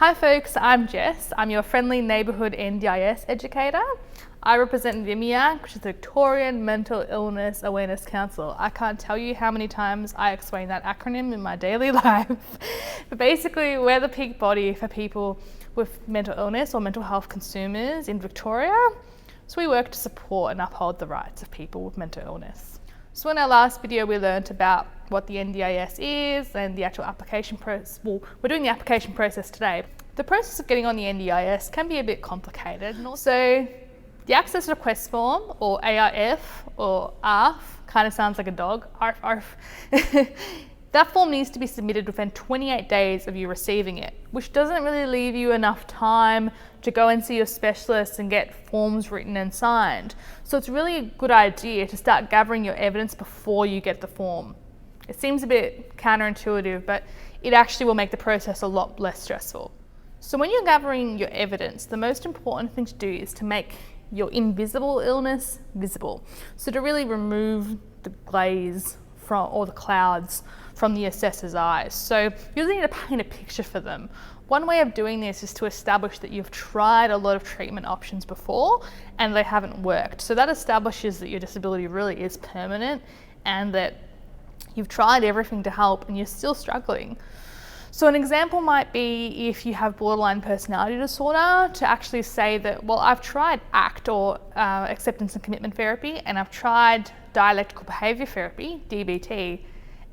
Hi folks, I'm Jess. I'm your friendly neighbourhood NDIS educator. I represent VMIAC, which is the Victorian Mental Illness Awareness Council. I can't tell you how many times I explain that acronym in my daily life. But basically, we're the peak body for people with mental illness or mental health consumers in Victoria. So we work to support and uphold the rights of people with mental illness. So in our last video, we learned about what the NDIS is and the actual application process. Well, we're doing the application process today. The process of getting on the NDIS can be a bit complicated. And also, the access request form, or ARF, or ARF, kind of sounds like a dog, ARF. That form needs to be submitted within 28 days of you receiving it, which doesn't really leave you enough time to go and see your specialist and get forms written and signed. So it's really a good idea to start gathering your evidence before you get the form. It seems a bit counterintuitive, but it actually will make the process a lot less stressful. So when you're gathering your evidence, the most important thing to do is to make your invisible illness visible. So to really remove the glaze or the clouds from the assessor's eyes. So you really need to paint a picture for them. One way of doing this is to establish that you've tried a lot of treatment options before and they haven't worked. So that establishes that your disability really is permanent and that you've tried everything to help and you're still struggling. So an example might be if you have borderline personality disorder, to actually say that, well, I've tried ACT or acceptance and commitment therapy, and I've tried dialectical behaviour therapy, DBT,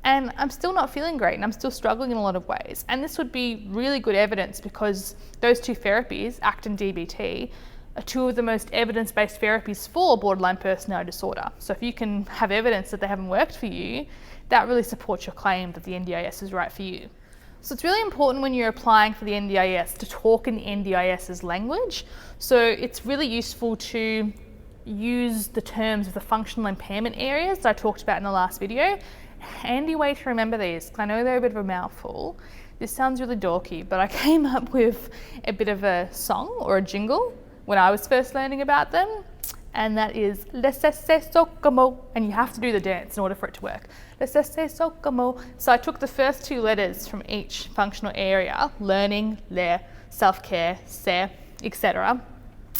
and I'm still not feeling great and I'm still struggling in a lot of ways. And this would be really good evidence because those two therapies, ACT and DBT, are two of the most evidence-based therapies for borderline personality disorder. So if you can have evidence that they haven't worked for you, that really supports your claim that the NDIS is right for you. So it's really important when you're applying for the NDIS to talk in the NDIS's language. So it's really useful to use the terms of the functional impairment areas that I talked about in the last video. Handy way to remember these, because I know they're a bit of a mouthful. This sounds really dorky, but I came up with a bit of a song or a jingle when I was first learning about them. And that is Lesesesokamo, and you have to do the dance in order for it to work. Lesesesokamo. So I took the first two letters from each functional area, learning, le, self-care, se, etc.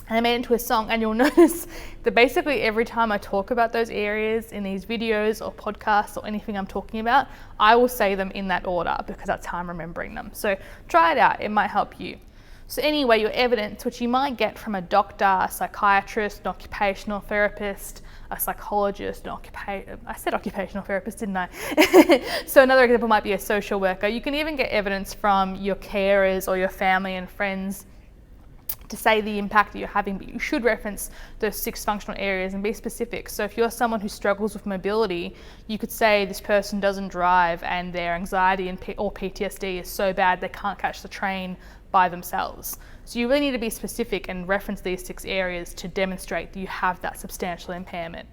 And I made it into a song, and you'll notice that basically every time I talk about those areas in these videos or podcasts or anything I'm talking about, I will say them in that order because that's how I'm remembering them. So try it out, it might help you. So anyway, your evidence, which you might get from a doctor, a psychiatrist, an occupational therapist, a psychologist, I said occupational therapist, didn't I? So another example might be a social worker. You can even get evidence from your carers or your family and friends to say the impact that you're having, but you should reference those 6 functional areas and be specific. So if you're someone who struggles with mobility, you could say this person doesn't drive and their anxiety or PTSD is so bad they can't catch the train by themselves. So you really need to be specific and reference these 6 areas to demonstrate that you have that substantial impairment.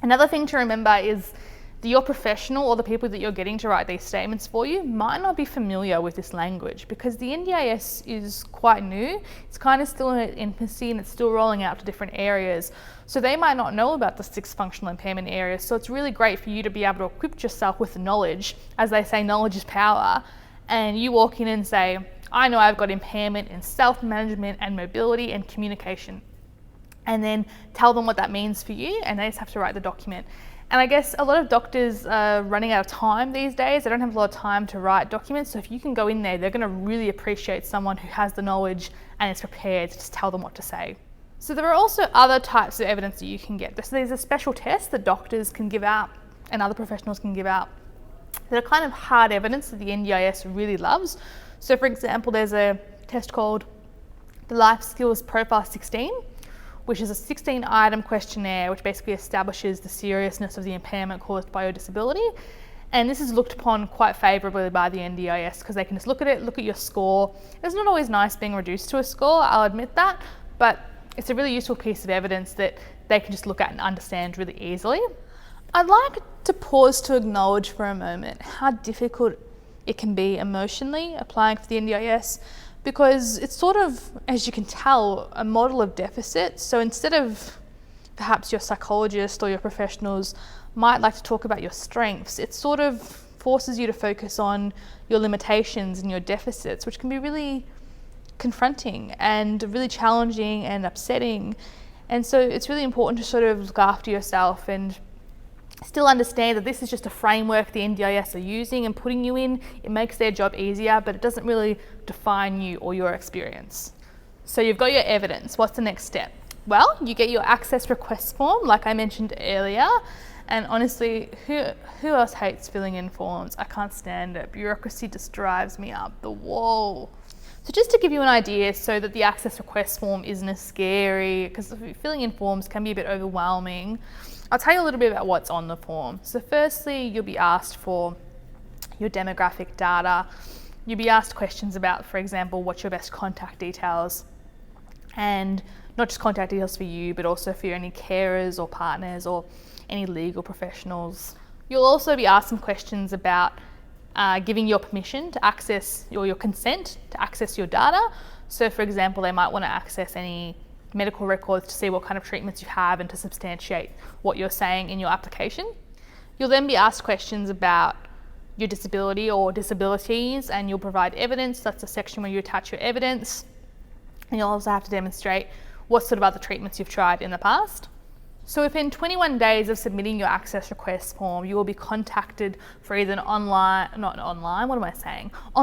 Another thing to remember is that your professional or the people that you're getting to write these statements for you might not be familiar with this language because the NDIS is quite new. It's kind of still in its infancy and it's still rolling out to different areas. So they might not know about the 6 functional impairment areas. So it's really great for you to be able to equip yourself with the knowledge. As they say, knowledge is power. And you walk in and say, I know I've got impairment in self-management and mobility and communication. And then tell them what that means for you, and they just have to write the document. And I guess a lot of doctors are running out of time these days. They don't have a lot of time to write documents. So if you can go in there, they're going to really appreciate someone who has the knowledge and is prepared to just tell them what to say. So there are also other types of evidence that you can get. So there's a special test that doctors can give out and other professionals can give out that are kind of hard evidence that the NDIS really loves. So for example, there's a test called the Life Skills Profile 16, which is a 16-item questionnaire which basically establishes the seriousness of the impairment caused by your disability. And this is looked upon quite favourably by the NDIS because they can just look at it, look at your score. It's not always nice being reduced to a score, I'll admit that, but it's a really useful piece of evidence that they can just look at and understand really easily. I'd like to pause to acknowledge for a moment how difficult it can be emotionally applying for the NDIS because it's sort of, as you can tell, a model of deficit. So instead of perhaps your psychologist or your professionals might like to talk about your strengths, it sort of forces you to focus on your limitations and your deficits, which can be really confronting and really challenging and upsetting. And so it's really important to sort of look after yourself and still understand that this is just a framework the NDIS are using and putting you in. It makes their job easier, but it doesn't really define you or your experience. So you've got your evidence. What's the next step? Well, you get your access request form, like I mentioned earlier. And honestly, who else hates filling in forms? I can't stand it. Bureaucracy just drives me up the wall. So just to give you an idea so that the access request form isn't as scary, because filling in forms can be a bit overwhelming, I'll tell you a little bit about what's on the form. So firstly, you'll be asked for your demographic data. You'll be asked questions about, for example, what's your best contact details, and not just contact details for you, but also for any carers or partners or any legal professionals. You'll also be asked some questions about giving your permission to access, or your consent to access your data. So for example, they might want to access any medical records to see what kind of treatments you have and to substantiate what you're saying in your application. You'll then be asked questions about your disability or disabilities, and you'll provide evidence. That's the section where you attach your evidence. And you'll also have to demonstrate what sort of other treatments you've tried in the past. So within 21 days of submitting your access request form, you will be contacted for either an on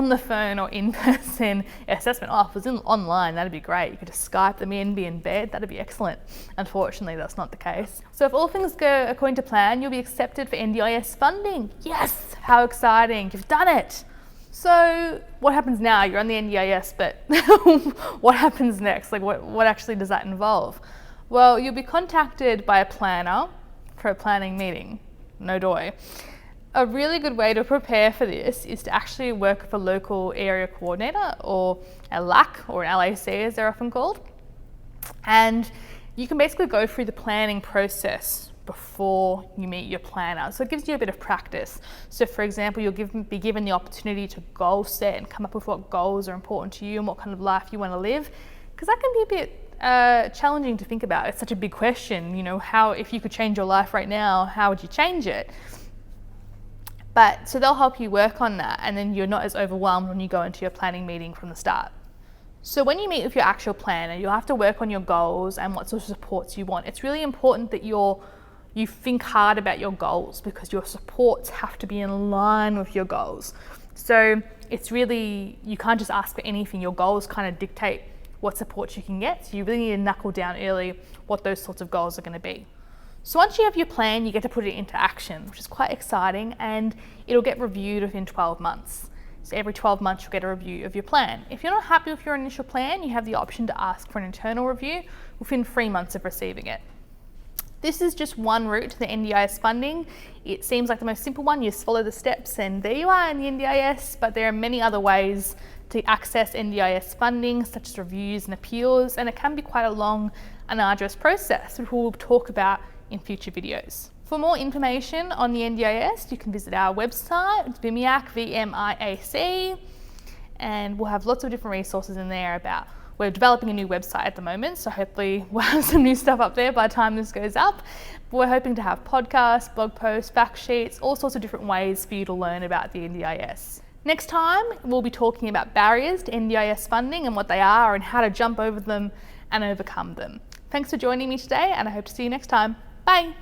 the phone or in-person assessment. Oh, if it was online, that'd be great. You could just Skype them in, be in bed, that'd be excellent. Unfortunately, that's not the case. So if all things go according to plan, you'll be accepted for NDIS funding. Yes, how exciting, you've done it. So what happens now? You're on the NDIS, but what happens next? Like what actually does that involve? Well, you'll be contacted by a planner for a planning meeting. No doy. A really good way to prepare for this is to actually work with a local area coordinator, or a LAC, or an LAC as they're often called. And you can basically go through the planning process before you meet your planner. So it gives you a bit of practice. So for example, you'll be given the opportunity to goal set and come up with what goals are important to you and what kind of life you want to live. Because that can be a bit challenging to think about. It's such a big question, how, if you could change your life right now, how would you change it? But so they'll help you work on that, and then you're not as overwhelmed when you go into your planning meeting from the start. So when you meet with your actual planner, you'll have to work on your goals and what sort of supports you want. It's really important that you think hard about your goals, because your supports have to be in line with your goals. So it's really, you can't just ask for anything. Your goals kind of dictate what support you can get. So you really need to knuckle down early what those sorts of goals are going to be. So once you have your plan, you get to put it into action, which is quite exciting, and it'll get reviewed within 12 months. So every 12 months you'll get a review of your plan. If you're not happy with your initial plan, you have the option to ask for an internal review within 3 months of receiving it. This is just one route to the NDIS funding. It seems like the most simple one. You just follow the steps and there you are in the NDIS, but there are many other ways to access NDIS funding, such as reviews and appeals, and it can be quite a long and arduous process, which we'll talk about in future videos. For more information on the NDIS, you can visit our website. It's VMIAC, VMIAC, and we'll have lots of different resources in there about, we're developing a new website at the moment, so hopefully we'll have some new stuff up there by the time this goes up. But we're hoping to have podcasts, blog posts, fact sheets, all sorts of different ways for you to learn about the NDIS. Next time, we'll be talking about barriers to NDIS funding and what they are and how to jump over them and overcome them. Thanks for joining me today, and I hope to see you next time. Bye.